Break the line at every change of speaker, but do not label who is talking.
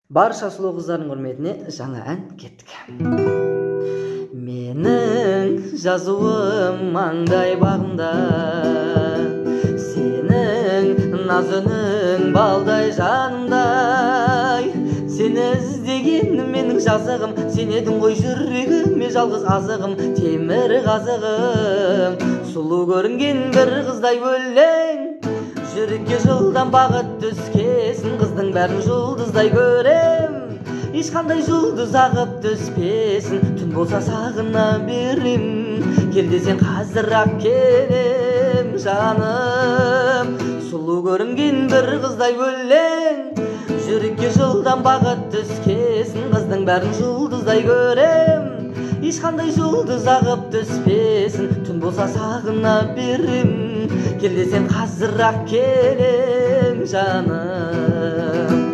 Барша сұлу қыздардың құрметіне жаңа ән кеттік. Менің жазуым маңдай бағымда, сенің наз үнің балдай жанымдай. Сені іздеген менің жазығым, сен едің ғой жүрегіме жалғыз азығым, темір қазығым. Сұлу көрінген бір қыздай өлең, жүрекке жылдам бағыт түскесін. Қыздың бәрін жұлдыздай көрем, ешқандай жұлдыз ағып түспесін. Түн болса сағына берем, кел десең қазір-ақ келем жаным. Сұлу көрінген бір қыздай өлең, жүрекке жылдам бағыт түскесін. Қыздың бәрін жұлдыздай көрем, ешқандай жұлдыз ағып түспесін. Түн болса сағына берем, кел десем қазір-ақ келем жаным.